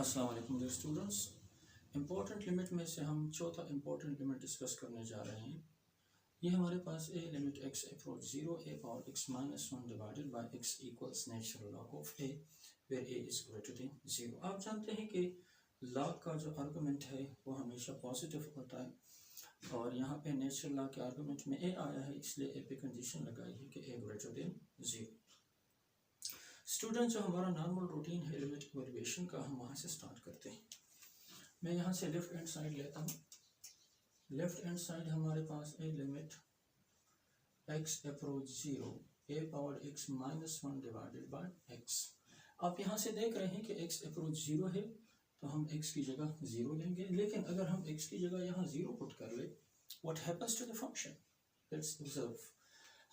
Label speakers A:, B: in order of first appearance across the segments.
A: अस्सलाम वालेकुम dear students. Important limit में से हम चौथा इम्पोर्टेंट लिमिट डिस्कस करने जा रहे हैं। ये हमारे पास a limit x approach 0 a power x minus 1 divided by x equals natural log of a where a is greater than 0। आप जानते हैं कि लॉग का जो आर्गूमेंट है वो हमेशा पॉजिटिव होता है और यहाँ पे नेचुरल लॉग के आर्गूमेंट में ए आया है, इसलिए ए पे कंडीशन लगाई है कि ए ग्रेटर देन 0। स्टूडेंट, जो हमारा नॉर्मल रूटीन है लिमिट इवैल्यूएशन का, हम वहाँ से स्टार्ट करते हैं। मैं यहाँ से लेफ्ट हैंड साइड लेता हूँ। लेफ्ट हैंड साइड हमारे पास है limit x approach 0 a power x minus 1 divided bye x। आप यहाँ से देख रहे हैं कि x अप्रोच 0 है तो हम x की जगह 0 लेंगे, लेकिन अगर हम x की जगह यहाँ 0 पुट कर ले, what happens to the function? Let's observe.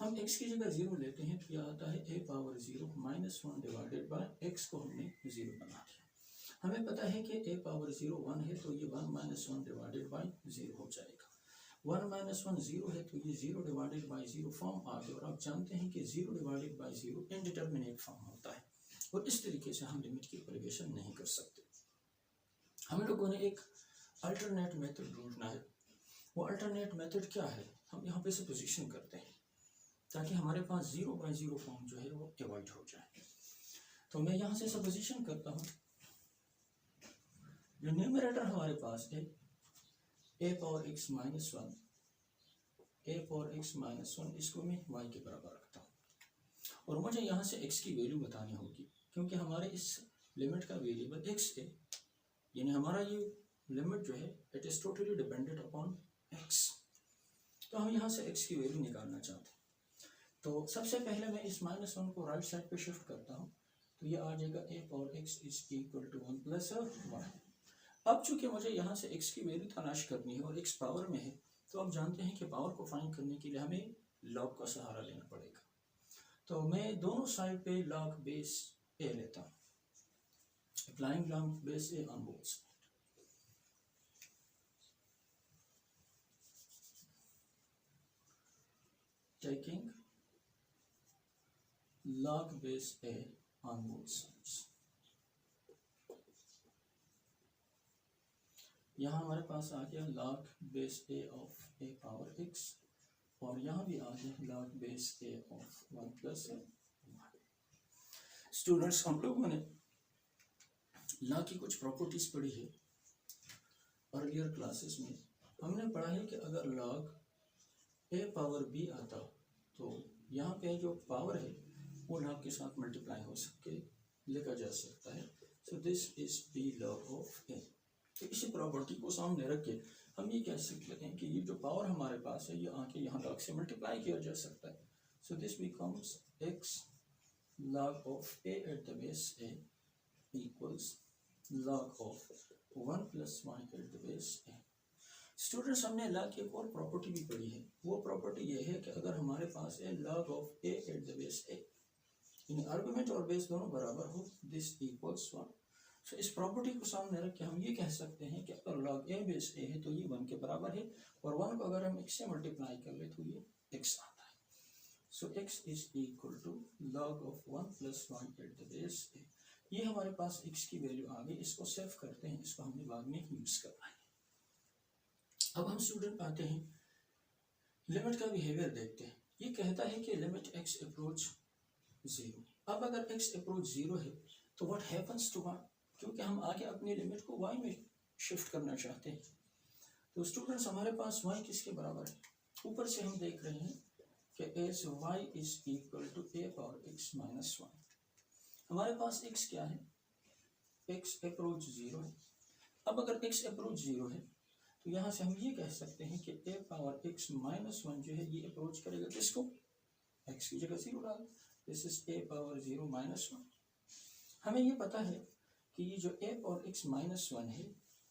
A: हम x की जगह 0 लेते हैं तो यह आता है a power 0 minus 1 divided bye x को हमने 0 बना दिया। हमें पता है कि a पावर 0 1 है तो ये 1 माइनस 1 डिवाइडेड बाय 0 हो जाएगा। 1 माइनस 1 0 है तो ये 0 डिवाइडेड बाय 0 फॉर्म आ गया। और आप जानते हैं कि 0 डिवाइडेड बाय 0 इनडिटर्मिनेट फॉर्म होता है और इस तरीके से हम लिमिट की इवैल्यूएशन नहीं कर सकते। हम लोगों ने एक अल्टरनेट मेथड ढूंढना है। वो अल्टरनेट मेथड क्या है? हम यहाँ पे सपोजिशन करते हैं ताकि हमारे पास 0 बाय 0 फॉर्म जो है वो अवॉइड हो जाए। तो मैं यहाँ से सपोजिशन करता हूँ। जो न्यूमरेटर हमारे पास है a power x minus 1, a power x minus 1, इसको मैं y के बराबर रखता हूँ और मुझे यहाँ से x की वैल्यू बतानी होगी क्योंकि हमारे इस लिमिट का वेरिएबल x है, यानी हमारा ये लिमिट जो है it is totally dependent upon x। तो हम यहाँ से x की वैल्यू निकालना चाहते हैं। तो सबसे पहले मैं इस माइनस 1 को राइट साइड पे शिफ्ट करता हूँ तो ये आ जाएगा a power x is equal to 1 plus 1। अब चूंकि मुझे यहाँ से x की वैल्यू तलाश करनी है और x पावर में है, तो आप जानते हैं कि पावर को फाइंड करने के लिए हमें लॉग का सहारा लेना पड़ेगा। तो मैं दोनों साइड पे लॉग बेस a लेता हूँ, applying log base a on both side. Taking log base a on both sides। यहाँ हमारे पास आ गया log base a of a power x और यहाँ भी आ गया log base a of 1 plus 1। Students, हम लोगों ने log की कुछ प्रॉपर्टीज पढ़ी है अर्लियर क्लासेस में। हमने पढ़ा है कि अगर log a पावर b आता तो यहाँ पे जो पावर है वो लॉग के साथ मल्टीप्लाई हो सके लिखा जा सकता है। So this is b log of a। तो इसी प्रॉपर्टी को सामने रख के हम ये कह सकते हैं कि ये जो पावर हमारे पास है ये आके यहाँ लॉग से मल्टीप्लाई किया जा सकता है। So this becomes x log of a eight the base a equals log of 1 plus y at the base a। Students, हमने लॉग की एक और प्रॉपर्टी भी पढ़ी है। वो प्रॉपर्टी ये है कि अगर हमारे पास है log of a eight the base a, यानी आर्गुमेंट और बेस दोनों बराबर हो, दिस इक्वल्स 1। सो इस प्रॉपर्टी को सामने रख के हम ये कह सकते हैं कि अगर log a बेस a है तो ये 1 के बराबर है और 1 को अगर हम x से मल्टीप्लाई कर ले तो ये x आता है। So x is equal to log of 1 plus y at the base a। ये हमारे पास x की वैल्यू आ गई। इसको सेव करते हैं, इसको हमने बाद में यूज करना है। अब हम स्टूडेंट आते हैं लिमिट का बिहेवियर देखते हैं। ये कहता है कि लिमिट x अप्रोच 0। अब अगर x अप्रोच 0 है तो व्हाट हैपेंस टू y? क्योंकि हम आगे अपनी लिमिट को y में शिफ्ट करना चाहते हैं। तो स्टूडेंट्स, हमारे पास y किसके बराबर है? ऊपर से हम देख रहे हैं कि as y is equal to a power x minus 1। हमारे पास x क्या है? x अप्रोच 0 है। अब अगर x अप्रोच 0 है तो यहाँ से हम ये कह सकते हैं कि a पावर x माइनस 1 जो है ये अप्रोच करेगा किसको? x की जगह 0 डाल। This is a power 0 minus 1। हमें ये पता है कि ये जो a पावर x माइनस 1 है,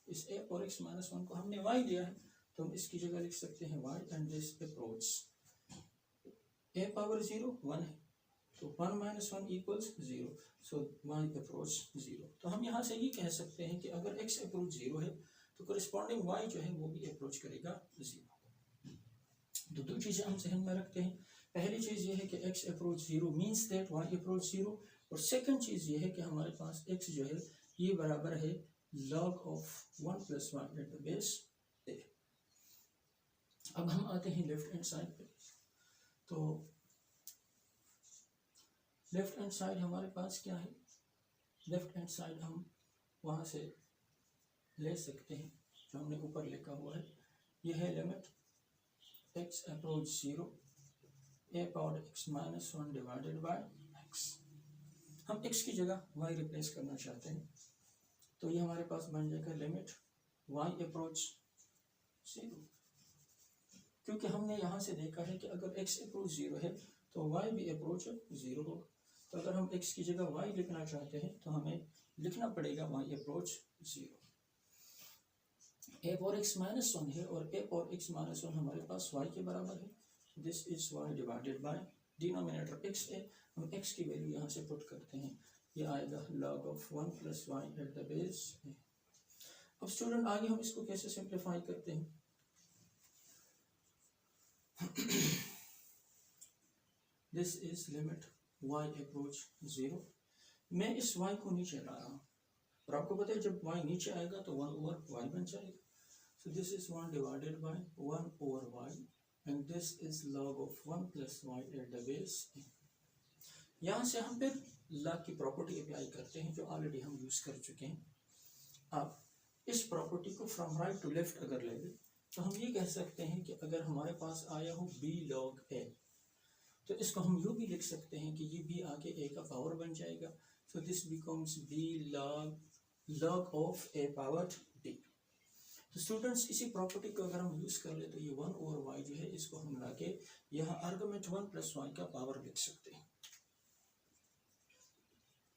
A: इस a पावर x माइनस 1 को हमने y लिया है तो हम इसकी जगह लिख सकते हैं y and this approach a power 0 1 है तो 1 माइनस 1 इक्वल्स 0। सो y अप्रोच 0। तो हम यहाँ से ये कह सकते हैं कि अगर x अप्रोच 0 है तो करस्पॉन्डिंग y जो है वो भी अप्रोच करेगा 0। तो दो चीज़ें हम जहन में रखते हैं। पहली चीज़ ये है कि x approach 0 means that y approach 0। और सेकंड चीज़ ये है कि हमारे पास x जो है ये बराबर है log of 1 + y at the base a। अब हम आते हैं लेफ्ट हैंड साइड पे। तो लेफ्ट हैंड साइड हमारे पास क्या है, लेफ्ट हैंड साइड हम वहाँ से ले सकते हैं जो हमने ऊपर लिखा हुआ है। ये है limit x approach 0 a power x - 1 divided bye x। हम x की जगह y रिप्लेस करना चाहते हैं, तो ये हमारे पास बन जाएगा लिमिट y अप्रोच 0। क्योंकि हमने यहाँ से देखा है कि अगर x अप्रोच 0 है तो y भी अप्रोच 0 होगा। तो अगर हम x की जगह y लिखना चाहते हैं तो हमें लिखना पड़ेगा y approach 0। a power x - 1 है और a पावर x - 1 हमारे पास y के बराबर है। This is y divided by denominator x है, हम x की वैल्यू यहाँ से पुट करते हैं, ये आएगा log of 1 + y at the base a। अब स्टूडेंट आगे हम इसको कैसे सिंप्लीफाई करते हैं। This is limit y approach 0। मैं इस y को नीचे ला रहा हूँ और आपको पता है जब y नीचे आएगा तो 1/y बन जाएगा। So this is 1 divided bye 1/y and this is log of 1 + y at the base a। यहाँ से हम फिर log की प्रॉपर्टी अप्लाई करते हैं जो ऑलरेडी हम यूज कर चुके हैं। अब इस प्रॉपर्टी को फ्रॉम राइट टू लेफ्ट अगर ले लें तो हम ये कह सकते हैं कि अगर हमारे पास आया हो b log a, तो इसको हम यूँ भी लिख सकते हैं कि ये b आके a का पावर बन जाएगा। So this becomes b log of a power b। तो स्टूडेंट्स इसी प्रॉपर्टी को अगर हम यूज कर ले तो ये 1/y जो है इसको हम लाके यहाँ आर्गुमेंट 1 + y का पावर लिख सकते हैं।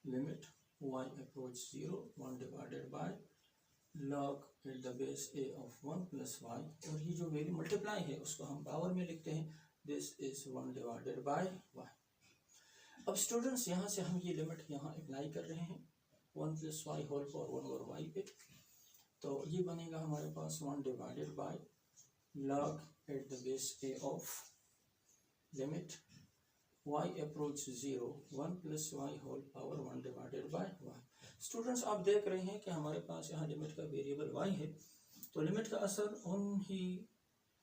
A: Limit y approach 0 1 divided by log at the base a of 1 + y, और ये जो वैल्यू मल्टीप्लाई है उसको हम पावर में लिखते हैं। This is 1 divided by y। अब स्टूडेंट्स यहाँ से हम ये लिमिट यहाँ अप्लाई कर रहे हैं 1 + y होल पावर 1/y पे, तो ये बनेगा हमारे पास 1 divided by log at the base a of limit y approach 0 1 + y whole power 1 divided by y। Students आप देख रहे हैं कि हमारे पास यहाँ लिमिट का वेरिएबल y है, तो लिमिट का असर उन ही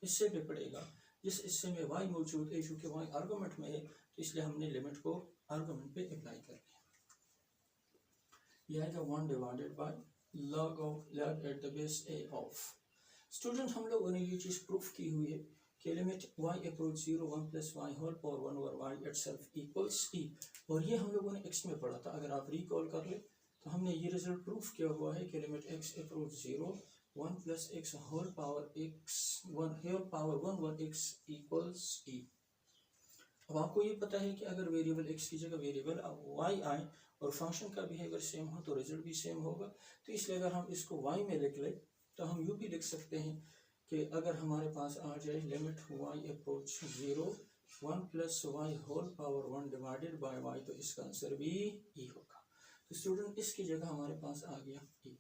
A: हिस्से पे पड़ेगा जिस हिस्से में y मौजूद है। चूँकि y आर्गुमेंट में है तो इसलिए हमने लिमिट को आर्गुमेंट पे अप्लाई कर लिया। यह आएगा 1 divided by log at the base a of. Student हम लोगों ने ये चीज़ प्रूफ की हुई है कि limit y approach 0 1 + y whole power 1/y itself equals e, और ये हम लोगों ने x में पढ़ा था। अगर आप रिकॉल कर ले तो हमने ये रिजल्ट प्रूफ किया हुआ है कि limit x approach 0 1 + x whole power 1/x equals e। अब आपको ये पता है कि अगर वेरिएबल x की जगह वेरिएबल y आए और फंक्शन का बिहेवियर सेम हो तो रिजल्ट भी सेम होगा। तो इसलिए अगर हम इसको y में लिख ले तो हम यूँ भी लिख सकते हैं कि अगर हमारे पास आ जाए limit y approach 0 1 + y whole power 1 divided by y, तो इसका आंसर भी e होगा। तो स्टूडेंट इसकी जगह हमारे पास आ गया e,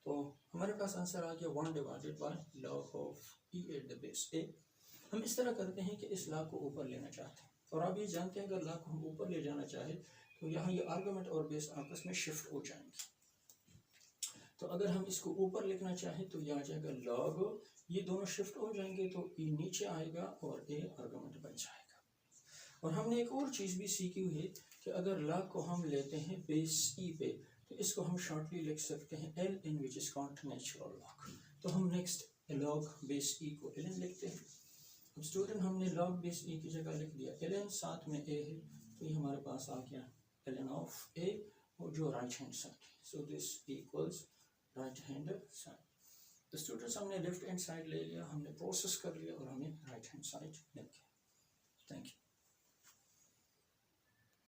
A: तो हमारे पास आंसर आ गया 1 divided by log of e eight the base a। हम इस तरह करते हैं कि इस log को ऊपर लेना चाहते हैं, और आप ये जानते हैं अगर log को हम ऊपर ले जाना चाहे तो यहाँ ये आर्गुमेंट और बेस आपस में शिफ्ट हो जाएंगे। तो अगर हम इसको ऊपर लिखना चाहें तो यह आ जाएगा log, ये दोनों शिफ्ट हो जाएंगे तो e नीचे आएगा और a आर्गुमेंट बन जाएगा। और हमने एक और चीज़ भी सीखी हुई है कि अगर log को हम लेते हैं बेस e पे तो इसको हम शॉर्टली लिख सकते हैं l in which is called natural log। तो हम नेक्स्ट log बेस e को ln लिखते हैं। अब स्टूडेंट हमने log बेस e की जगह लिख दिया ln, साथ में a है तो ये हमारे पास आ गया ln ऑफ a, और जो right hand side, so this equals right hand side. तो स्टूडेंट्स हमने लेफ्ट हैंड साइड ले लिया, हमने प्रोसेस कर लिया और हमें राइट हैंड साइड मिल गया। Thank you.